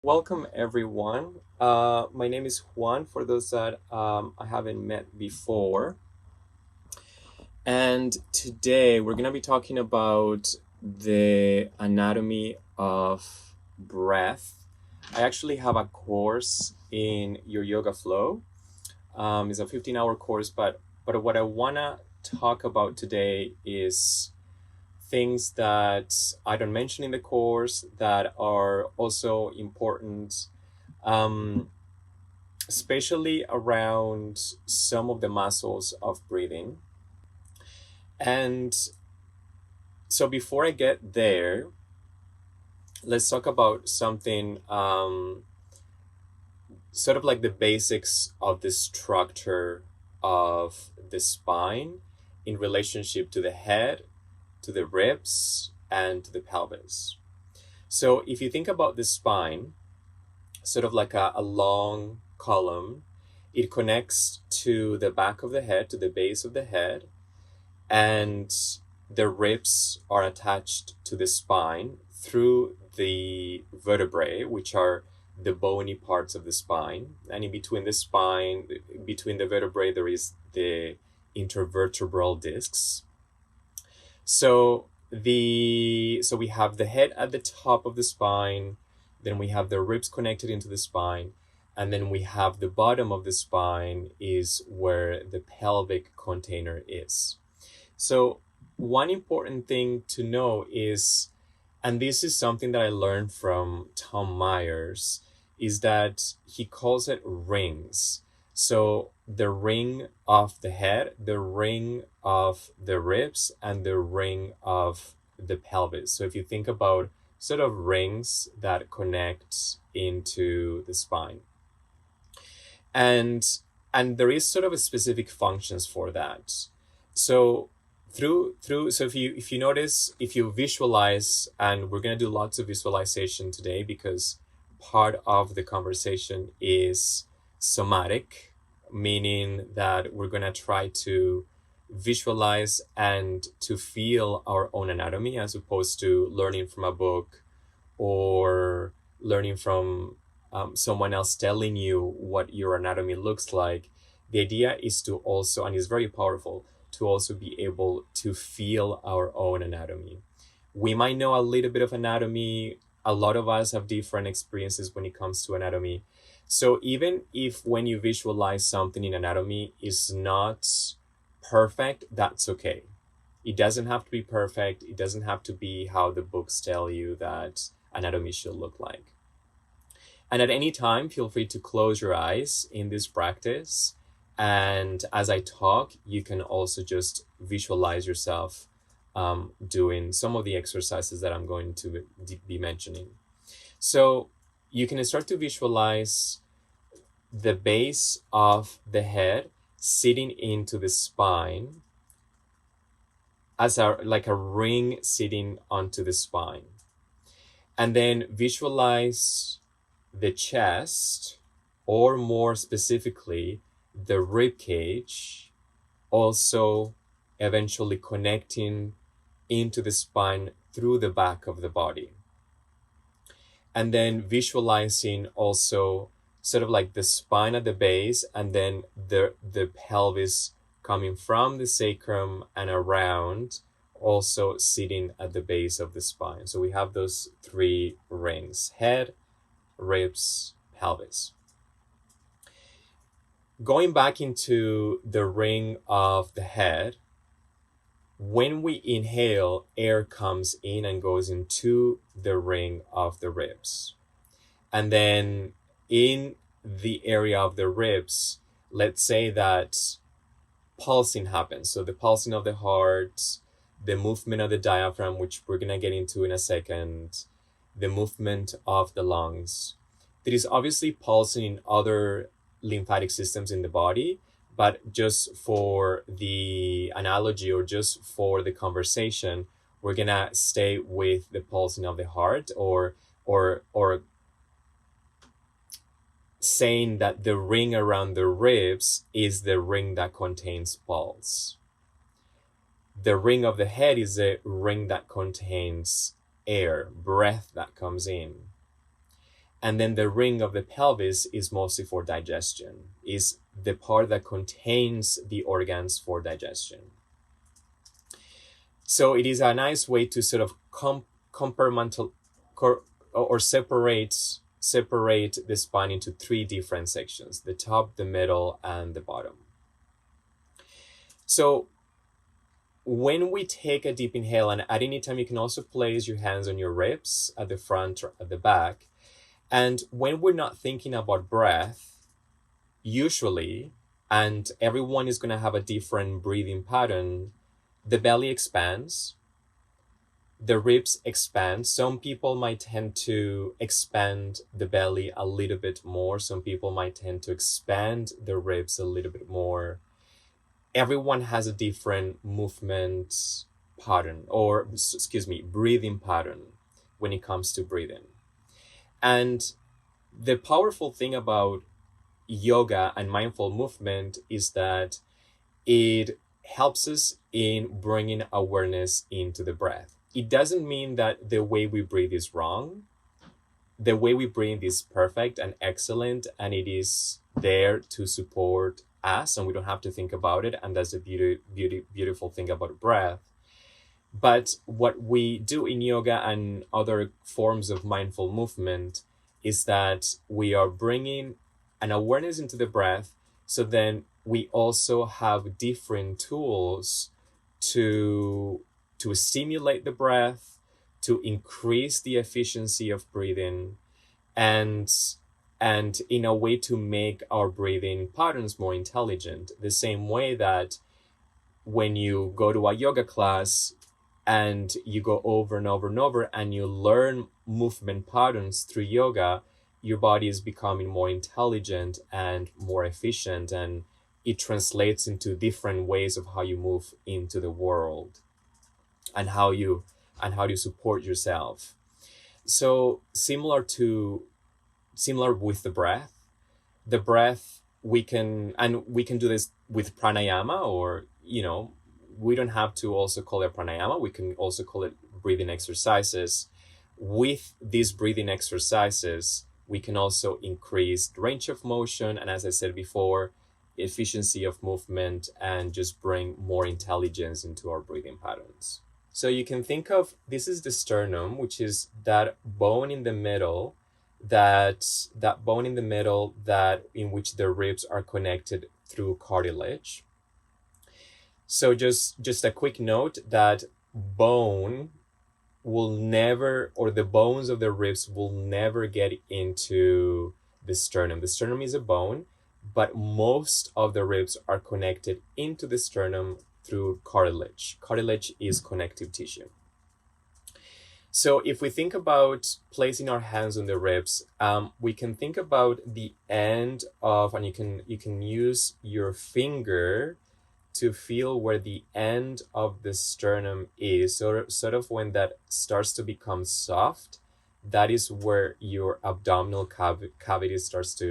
Welcome, everyone. My name is Juan, for those that I haven't met before. And today we're going to be talking about the anatomy of breath. I actually have a course in your yoga flow. It's a 15-hour course, but what I want to talk about today is things that I don't mention in the course that are also important, um, especially around some of the muscles of breathing. And so before I get there, let's talk about something sort of like the basics of the structure of the spine in relationship to the head, to the ribs, and to the pelvis. So if you think about the spine, sort of like a long column, it connects to the back of the head, to the base of the head, and the ribs are attached to the spine through the vertebrae, which are the bony parts of the spine. And in between the spine, between the vertebrae, there is the intervertebral discs. So we have the head at the top of the spine, then we have the ribs connected into the spine, and then we have the bottom of the spine is where the pelvic container is. So one important thing to know is, and this is something that I learned from Tom Myers, is that he calls it rings. So the ring of the head, the ring of the ribs, and the ring of the pelvis. So if you think about sort of rings that connect into the spine. And there is sort of a specific functions for that. So so if you notice, if you visualize, and we're going to do lots of visualization today because part of the conversation is somatic, meaning that we're going to try to visualize and to feel our own anatomy as opposed to learning from a book or learning from someone else telling you what your anatomy looks like. The idea is to also, and it's very powerful, to also be able to feel our own anatomy. We might know a little bit of anatomy. A lot of us have different experiences when it comes to anatomy. So even if when you visualize something in anatomy is not perfect, that's okay. It doesn't have to be perfect. It doesn't have to be how the books tell you that anatomy should look like. And at any time, feel free to close your eyes in this practice. And as I talk, you can also just visualize yourself doing some of the exercises that I'm going to be mentioning. So you can start to visualize the base of the head sitting into the spine as like a ring sitting onto the spine. And then visualize the chest, or more specifically, the rib cage, also eventually connecting into the spine through the back of the body. And then visualizing also sort of like the spine at the base, and then the pelvis coming from the sacrum and around, also sitting at the base of the spine. So we have those three rings: head, ribs, pelvis. Going back into the ring of the head, when we inhale, air comes in and goes into the ring of the ribs. And then in the area of the ribs, let's say that pulsing happens. So the pulsing of the heart, the movement of the diaphragm, which we're going to get into in a second, the movement of the lungs. There is obviously pulsing in other lymphatic systems in the body, but just for the analogy or just for the conversation, we're going to stay with the pulsing of the heart, or saying that the ring around the ribs is the ring that contains pulse. The ring of the head is a ring that contains air, breath that comes in. And then the ring of the pelvis is mostly for digestion, is the part that contains the organs for digestion. So it is a nice way to sort of compartmental or separate the spine into three different sections: the top, the middle, and the bottom. So when we take a deep inhale, and at any time you can also place your hands on your ribs at the front or at the back. And when we're not thinking about breath, usually, and everyone is going to have a different breathing pattern, the belly expands, the ribs expand. Some people might tend to expand the belly a little bit more. Some people might tend to expand the ribs a little bit more. Everyone has a different movement pattern, or breathing pattern when it comes to breathing. And the powerful thing about yoga and mindful movement is that it helps us in bringing awareness into the breath. It doesn't mean that the way we breathe is wrong. The way we breathe is perfect and excellent, and it is there to support us, and we don't have to think about it. And that's the beautiful thing about breath. But what we do in yoga and other forms of mindful movement is that we are bringing an awareness into the breath, so then we also have different tools to stimulate the breath, to increase the efficiency of breathing, and in a way to make our breathing patterns more intelligent. The same way that when you go to a yoga class and you go over and over and over and you learn movement patterns through yoga, your body is becoming more intelligent and more efficient, and it translates into different ways of how you move into the world and how you support yourself. So similar with the breath, we can do this with pranayama, or we don't have to also call it pranayama. We can also call it breathing exercises. With these breathing exercises, we can also increase range of motion, and as I said before, efficiency of movement, and just bring more intelligence into our breathing patterns. So you can think of, this is the sternum, which is that bone in the middle, that in which the ribs are connected through cartilage. So just a quick note that bone will never, or the bones of the ribs will never get into the sternum. The sternum is a bone, but most of the ribs are connected into the sternum through cartilage. Cartilage is connective tissue. So if we think about placing our hands on the ribs, we can think about the end of, and you can use your finger to feel where the end of the sternum is. So sort of when that starts to become soft, that is where your abdominal cavity starts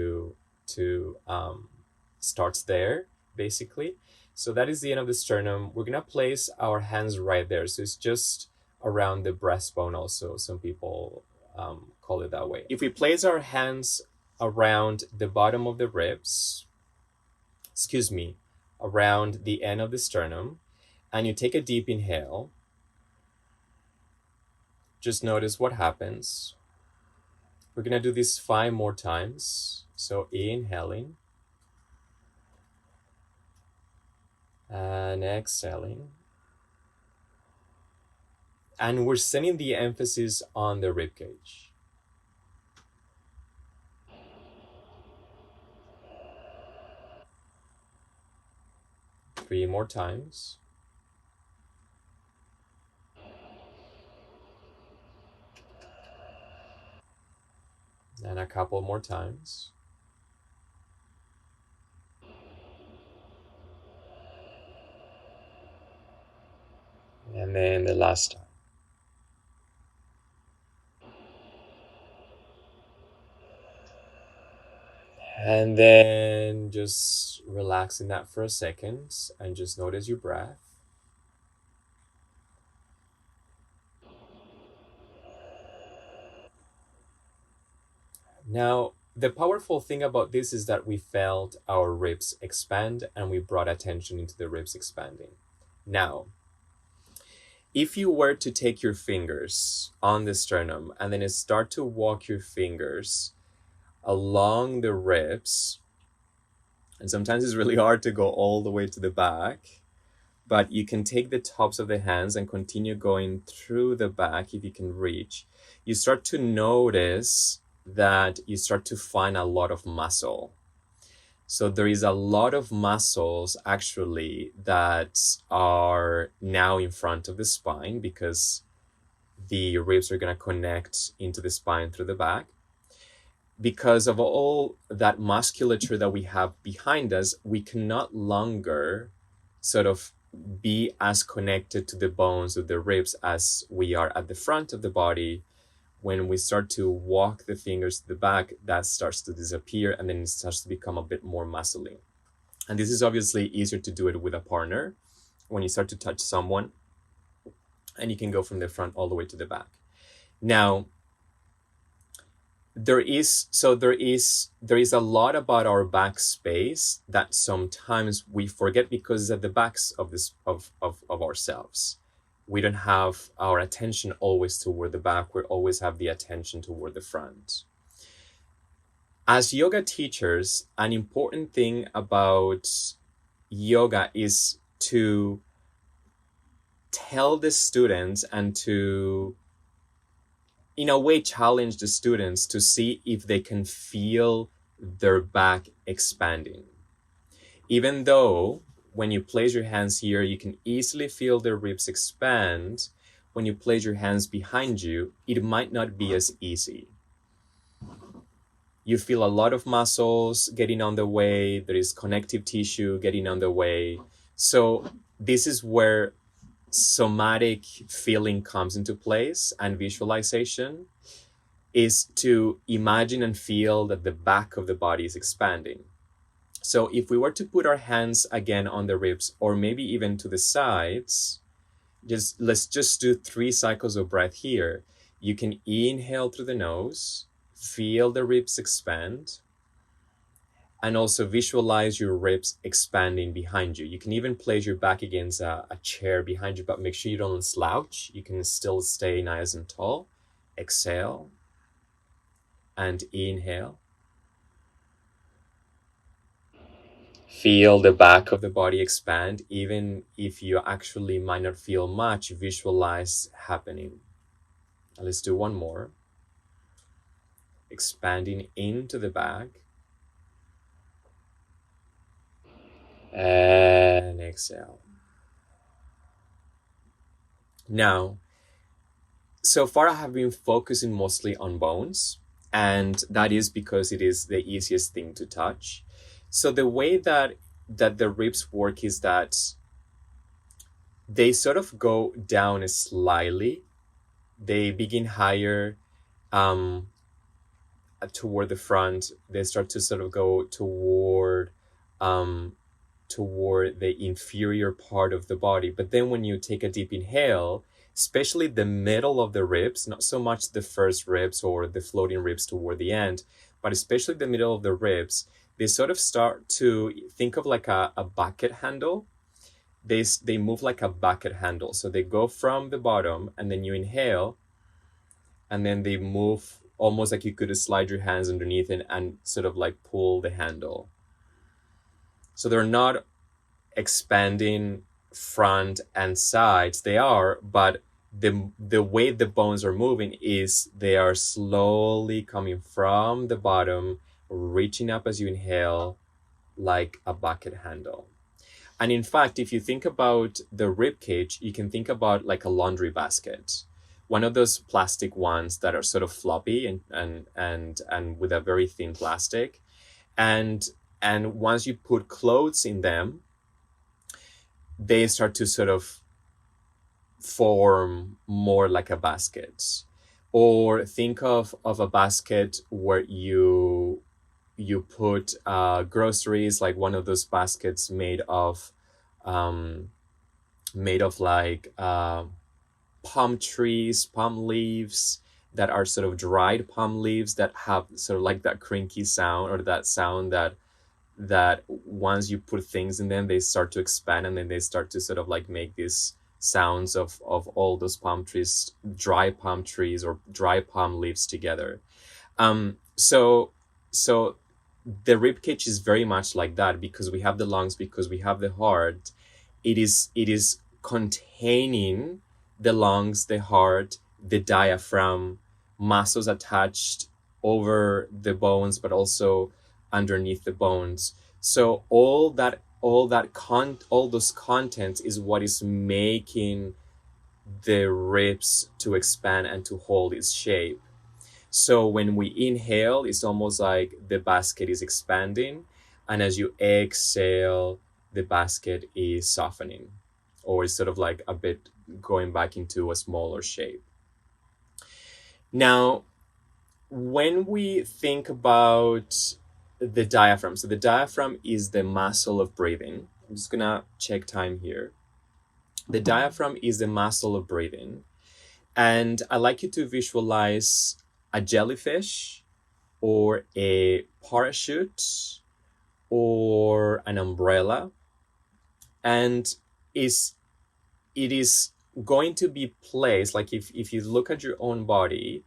starts there, basically. So that is the end of the sternum. We're gonna place our hands right there. So it's just around the breastbone also. Some people call it that way. If we place our hands around the bottom of the ribs, around the end of the sternum, and you take a deep inhale, just notice what happens. We're gonna do this 5 more times. So inhaling and exhaling. And we're sending the emphasis on the rib cage. 3 more times. And a couple more times. And then the last time. And then just relaxing that for a second and just notice your breath. Now, the powerful thing about this is that we felt our ribs expand and we brought attention into the ribs expanding. Now, if you were to take your fingers on the sternum and then start to walk your fingers along the ribs, and sometimes it's really hard to go all the way to the back, but you can take the tops of the hands and continue going through the back if you can reach. You start to notice that you start to find a lot of muscle. So there is a lot of muscles actually that are now in front of the spine because the ribs are going to connect into the spine through the back. Because of all that musculature that we have behind us, we can no longer sort of be as connected to the bones of the ribs as we are at the front of the body. When we start to walk the fingers to the back, that starts to disappear and then it starts to become a bit more muscly. And this is obviously easier to do it with a partner when you start to touch someone, and you can go from the front all the way to the back. Now, there is a lot about our back space that sometimes we forget because it's at the backs of ourselves. We don't have our attention always toward the back. We always have the attention toward the front. As yoga teachers, an important thing about yoga is to tell the students and to, in a way, challenge the students to see if they can feel their back expanding. Even though when you place your hands here, you can easily feel the ribs expand. When you place your hands behind you, it might not be as easy. You feel a lot of muscles getting on the way. There is connective tissue getting on the way. So this is where somatic feeling comes into place, and visualization is to imagine and feel that the back of the body is expanding. So if we were to put our hands again on the ribs, or maybe even to the sides, let's just do 3 cycles of breath here. You can inhale through the nose, feel the ribs expand, and also visualize your ribs expanding behind you. You can even place your back against a chair behind you, but make sure you don't slouch. You can still stay nice and tall. Exhale and inhale. Feel the back of the body expand. Even if you actually might not feel much, visualize happening. Let's do one more. Expanding into the back. And exhale. Now, so far I have been focusing mostly on bones, and that is because it is the easiest thing to touch. So the way that the ribs work is that they sort of go down slightly. They begin higher toward the front. They start to sort of go toward the inferior part of the body. But then when you take a deep inhale, especially the middle of the ribs, not so much the first ribs or the floating ribs toward the end, but especially the middle of the ribs, they sort of start to think of like a bucket handle. They move like a bucket handle. So they go from the bottom, and then you inhale, and then they move almost like you could slide your hands underneath it and sort of like pull the handle. So they're not expanding front and sides. They are, but the way the bones are moving is they are slowly coming from the bottom, reaching up as you inhale, like a bucket handle. And in fact, if you think about the rib cage, you can think about like a laundry basket, one of those plastic ones that are sort of floppy and with a very thin plastic. And once you put clothes in them, they start to sort of form more like a basket. Or think of a basket where you put groceries, like one of those baskets made of like palm trees, palm leaves, that are sort of dried palm leaves that have sort of like that crinky sound, or that sound that once you put things in them, they start to expand, and then they start to sort of like make these sounds of all those palm trees, dry palm trees or dry palm leaves together. So the rib cage is very much like that, because we have the lungs, because we have the heart. It is containing the lungs, the heart, the diaphragm, muscles attached over the bones, but also underneath the bones. So all those contents is what is making the ribs to expand and to hold its shape. So when we inhale, it's almost like the basket is expanding, and as you exhale, the basket is softening, or is sort of like a bit going back into a smaller shape. Now, when we think about the diaphragm, so the diaphragm is the muscle of breathing. I'm just gonna check time here. The diaphragm is the muscle of breathing. And I like you to visualize a jellyfish or a parachute or an umbrella. And it is going to be placed, like if you look at your own body,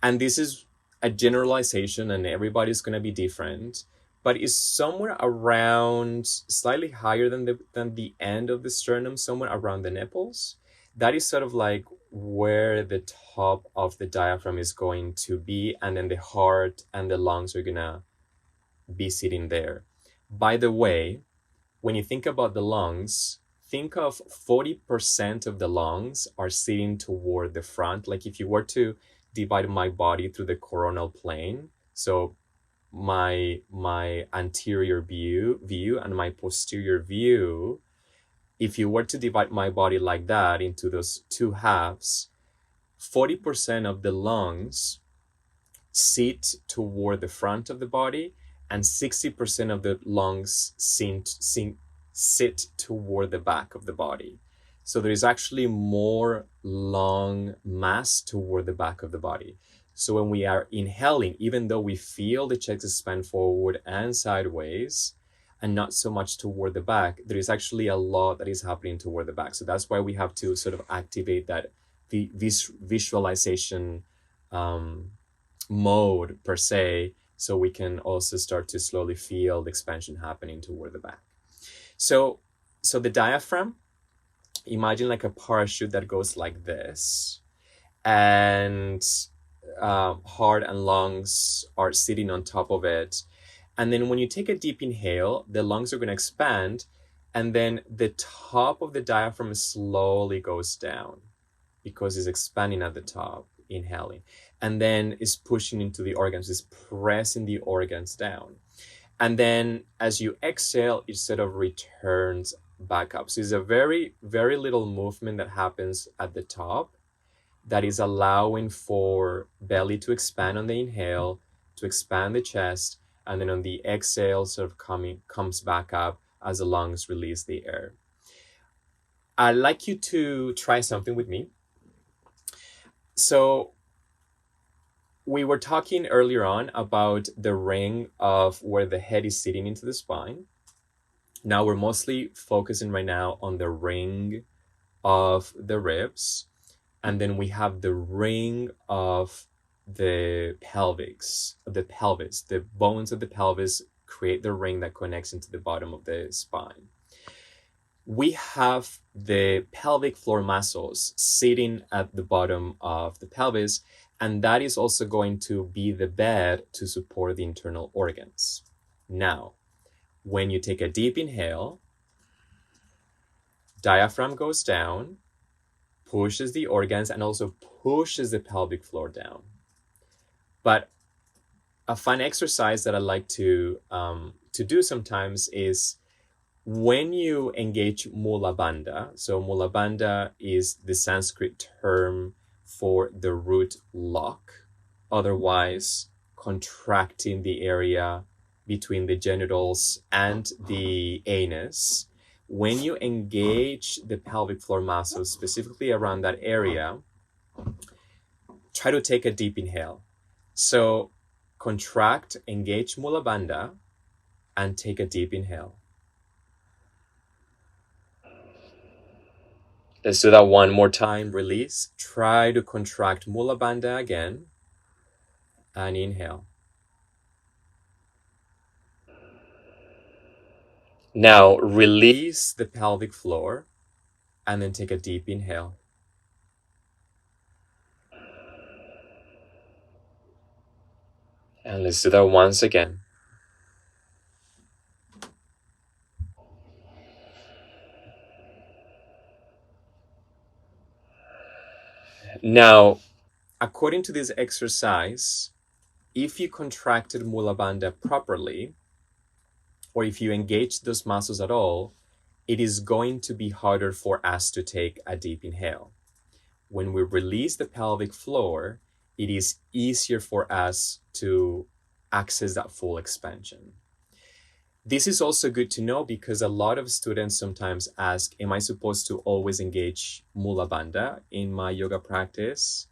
and this is a generalization and everybody's going to be different, but it's somewhere around slightly higher than the end of the sternum, somewhere around the nipples. That is sort of like where the top of the diaphragm is going to be, and then the heart and the lungs are gonna be sitting there. By the way, when you think about the lungs, think of 40% of the lungs are sitting toward the front. Like if you were to divide my body through the coronal plane, so my anterior view and my posterior view, if you were to divide my body like that into those two halves, 40% of the lungs sit toward the front of the body, and 60% of the lungs sit toward the back of the body. So there is actually more lung mass toward the back of the body. So when we are inhaling, even though we feel the chest expand forward and sideways, and not so much toward the back, there is actually a lot that is happening toward the back. So that's why we have to sort of activate that visualization mode per se, so we can also start to slowly feel the expansion happening toward the back. So the diaphragm, imagine like a parachute that goes like this, and heart and lungs are sitting on top of it. And then when you take a deep inhale, the lungs are going to expand, and then the top of the diaphragm slowly goes down because it's expanding at the top, inhaling, and then is pushing into the organs, is pressing the organs down. And then as you exhale, it sort of returns back up. So it's a very, very little movement that happens at the top that is allowing for belly to expand on the inhale, to expand the chest, and then on the exhale sort of comes back up as the lungs release the air. I'd like you to try something with me. So we were talking earlier on about the ring of where the head is sitting into the spine. Now we're mostly focusing right now on the ring of the ribs. And then we have the ring of the pelvis. The bones of the pelvis create the ring that connects into the bottom of the spine. We have the pelvic floor muscles sitting at the bottom of the pelvis, and that is also going to be the bed to support the internal organs. Now, when you take a deep inhale, diaphragm goes down, pushes the organs, and also pushes the pelvic floor down. But a fun exercise that I like to do sometimes is when you engage mula bandha. So mula bandha is the Sanskrit term for the root lock, otherwise contracting the area between the genitals and the anus. When you engage the pelvic floor muscles, specifically around that area, try to take a deep inhale. So contract, engage mula bandha, and take a deep inhale. Let's do that one more time. Release. Try to contract mula bandha again, and inhale. Now release the pelvic floor, and then take a deep inhale. And let's do that once again. Now, according to this exercise, if you contracted mula bandha properly, or if you engage those muscles at all, it is going to be harder for us to take a deep inhale. When we release the pelvic floor, it is easier for us to access that full expansion. This is also good to know because a lot of students sometimes ask, am I supposed to always engage mula bandha in my yoga practice?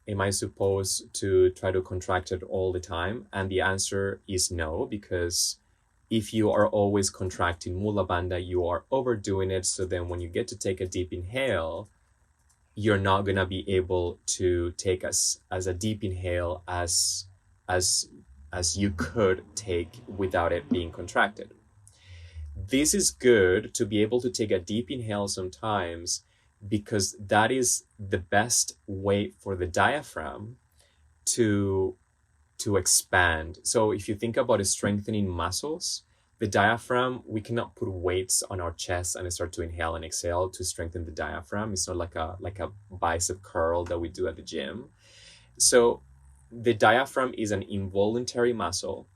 Am I supposed to try to contract it all the time? And the answer is no, because if you are always contracting mula bandha, you are overdoing it. So then when you get to take a deep inhale, you're not going to be able to take as a deep inhale as you could take without it being contracted. This is good to be able to take a deep inhale sometimes, because that is the best way for the diaphragm to expand. So if you think about strengthening muscles, the diaphragm, we cannot put weights on our chest and start to inhale and exhale to strengthen the diaphragm. It's not like a bicep curl that we do at the gym. So the diaphragm is an involuntary muscle,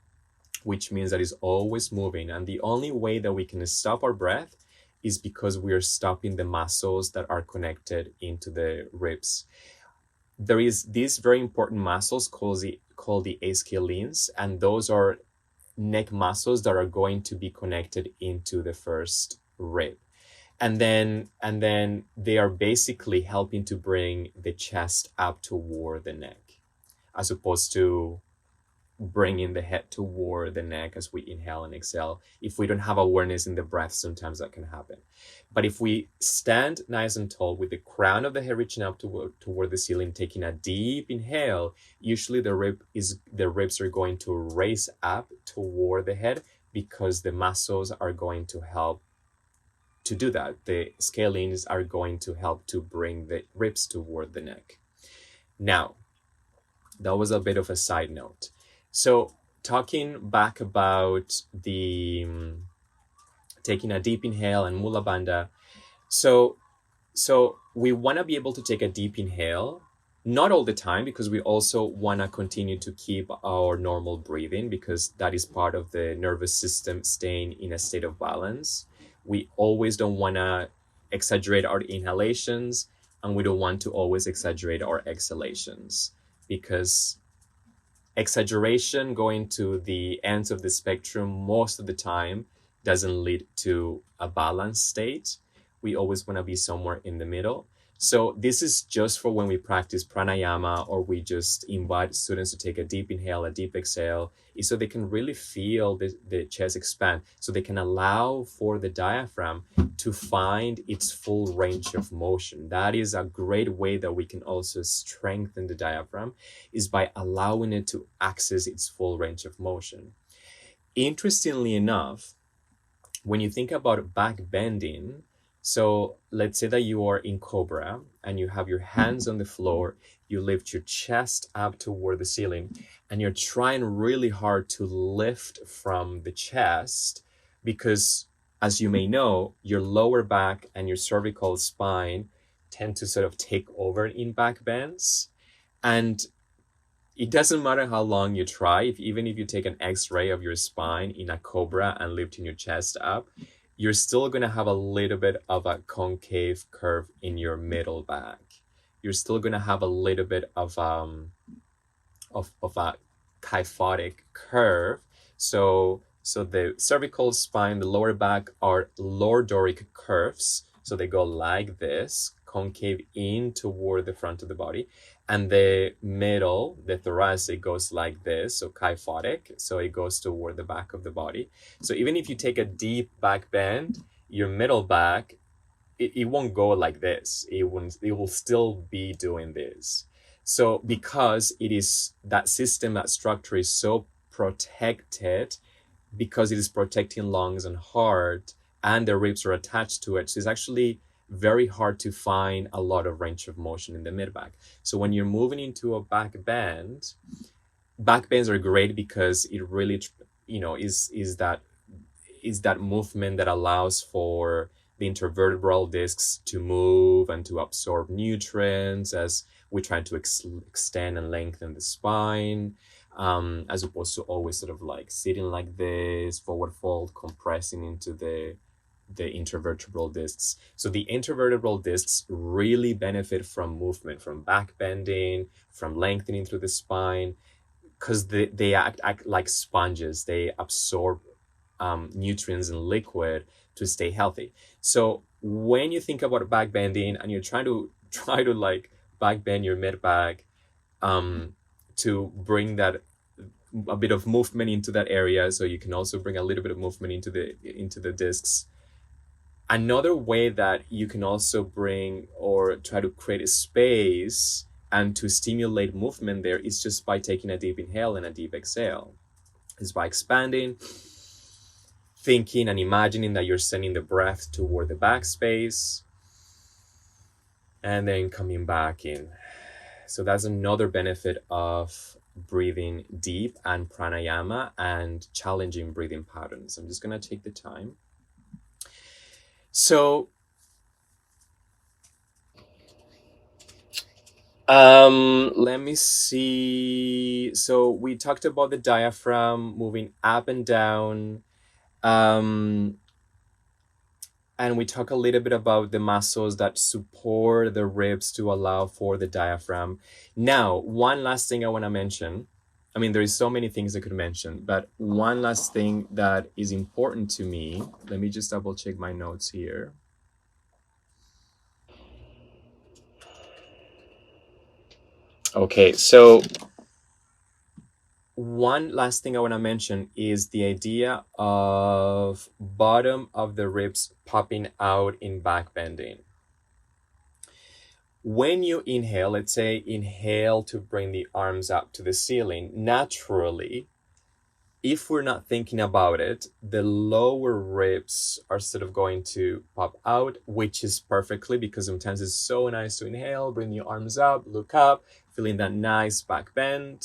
which means that it's always moving. And the only way that we can stop our breath is because we are stopping the muscles that are connected into the ribs. There is these very important muscles called the ischialins, and those are neck muscles that are going to be connected into the first rib. And then they are basically helping to bring the chest up toward the neck, as opposed to bringing the head toward the neck as we inhale and exhale. If we don't have awareness in the breath, sometimes that can happen. But if we stand nice and tall with the crown of the head reaching up toward the ceiling, taking a deep inhale, usually the ribs are going to raise up toward the head, because the muscles are going to help to do that. The scalenes are going to help to bring the ribs toward the neck. Now, that was a bit of a side note. So talking back about the taking a deep inhale and mula bandha. So we want to be able to take a deep inhale, not all the time, because we also want to continue to keep our normal breathing, because that is part of the nervous system staying in a state of balance. We always don't want to exaggerate our inhalations, and we don't want to always exaggerate our exhalations, because exaggeration going to the ends of the spectrum most of the time doesn't lead to a balanced state. We always want to be somewhere in the middle. So this is just for when we practice pranayama, or we just invite students to take a deep inhale, a deep exhale, so they can really feel the chest expand, so they can allow for the diaphragm to find its full range of motion. That is a great way that we can also strengthen the diaphragm, is by allowing it to access its full range of motion. Interestingly enough, when you think about back bending, so let's say that you are in cobra and you have your hands on the floor, you lift your chest up toward the ceiling, and you're trying really hard to lift from the chest, because as you may know, your lower back and your cervical spine tend to sort of take over in back bends. And it doesn't matter how long you try, even if you take an x-ray of your spine in a cobra and lifting your chest up, you're still going to have a little bit of a concave curve in your middle back. You're still going to have a little bit of a kyphotic curve. So the cervical spine, the lower back, are lordoric curves. So they go like this, concave in toward the front of the body. And the middle, the thoracic, goes like this, so kyphotic, so it goes toward the back of the body. So even if you take a deep back bend, your middle back, it won't go like this. It will still be doing this. So because it is that system, that structure is so protected, because it is protecting lungs and heart, and the ribs are attached to it, so it's actually very hard to find a lot of range of motion in the mid back. So when you're moving into a back bends are great because it really, is that movement that allows for the intervertebral discs to move and to absorb nutrients as we try to extend and lengthen the spine, as opposed to always sort of like sitting like this, forward fold, compressing into the intervertebral discs. So the intervertebral discs really benefit from movement, from back bending, from lengthening through the spine, because they act like sponges. They absorb nutrients and liquid to stay healthy. So when you think about back bending and you're trying to like back bend your mid back, to bring that a bit of movement into that area, so you can also bring a little bit of movement into the discs. Another way that you can also bring or try to create a space and to stimulate movement there is just by taking a deep inhale and a deep exhale. Is by expanding, thinking and imagining that you're sending the breath toward the back space, and then coming back in. So that's another benefit of breathing deep and pranayama and challenging breathing patterns. I'm just going to take the time. So let me see. So we talked about the diaphragm moving up and down. And we talk a little bit about the muscles that support the ribs to allow for the diaphragm. Now, one last thing I want to mention. I mean, there is so many things I could mention, but one last thing that is important to me. Let me just double check my notes here. Okay, so one last thing I want to mention is the idea of bottom of the ribs popping out in back bending. When you inhale, let's say inhale to bring the arms up to the ceiling, naturally, if we're not thinking about it, the lower ribs are sort of going to pop out, which is perfectly, because sometimes it's so nice to inhale, bring the arms up, look up, feeling that nice back bend.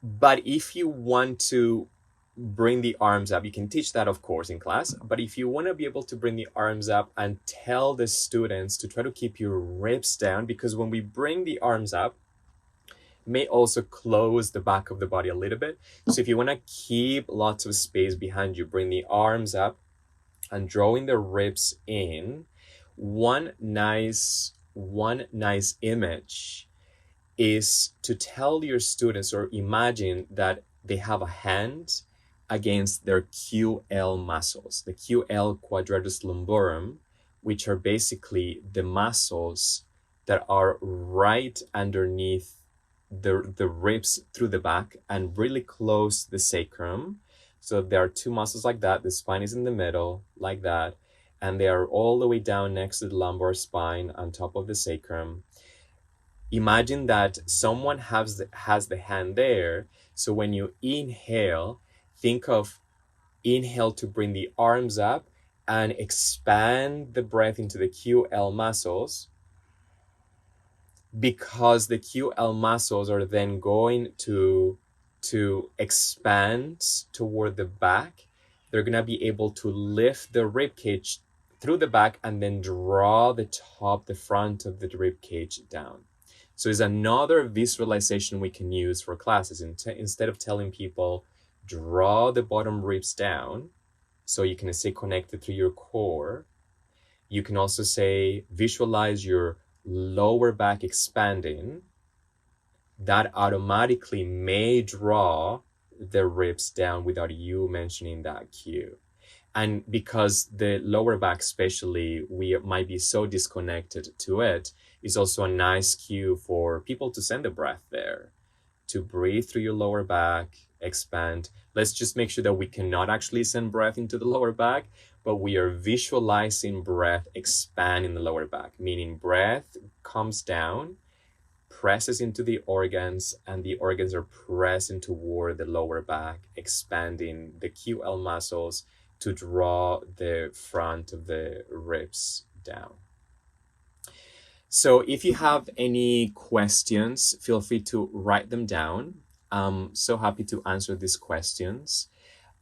But if you want to bring the arms up, you can teach that, of course, in class. But if you want to be able to bring the arms up and tell the students to try to keep your ribs down, because when we bring the arms up, may also close the back of the body a little bit. So if you want to keep lots of space behind you, bring the arms up and drawing the ribs in. One nice image is to tell your students or imagine that they have a hand against their QL muscles, the QL quadratus lumborum, which are basically the muscles that are right underneath the ribs through the back and really close the sacrum. So there are two muscles like that. The spine is in the middle like that, and they are all the way down next to the lumbar spine on top of the sacrum. Imagine that someone has the hand there. So when you inhale, think of inhale to bring the arms up and expand the breath into the QL muscles, because the QL muscles are then going to expand toward the back. They're going to be able to lift the rib cage through the back and then draw the front of the rib cage down. So it's another visualization we can use for classes. Instead of telling people, draw the bottom ribs down so you can stay connected to your core, you can also say, visualize your lower back expanding. That automatically may draw the ribs down without you mentioning that cue. And because the lower back especially, we might be so disconnected to it, is also a nice cue for people to send a breath there, to breathe through your lower back, expand. Let's just make sure that we cannot actually send breath into the lower back, but we are visualizing breath expand in the lower back, meaning breath comes down, presses into the organs, and the organs are pressing toward the lower back, expanding the QL muscles to draw the front of the ribs down. So if you have any questions, feel free to write them down. I'm so happy to answer these questions.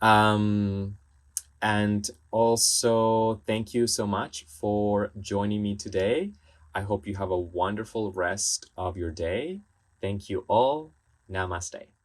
And also, thank you so much for joining me today. I hope you have a wonderful rest of your day. Thank you all. Namaste.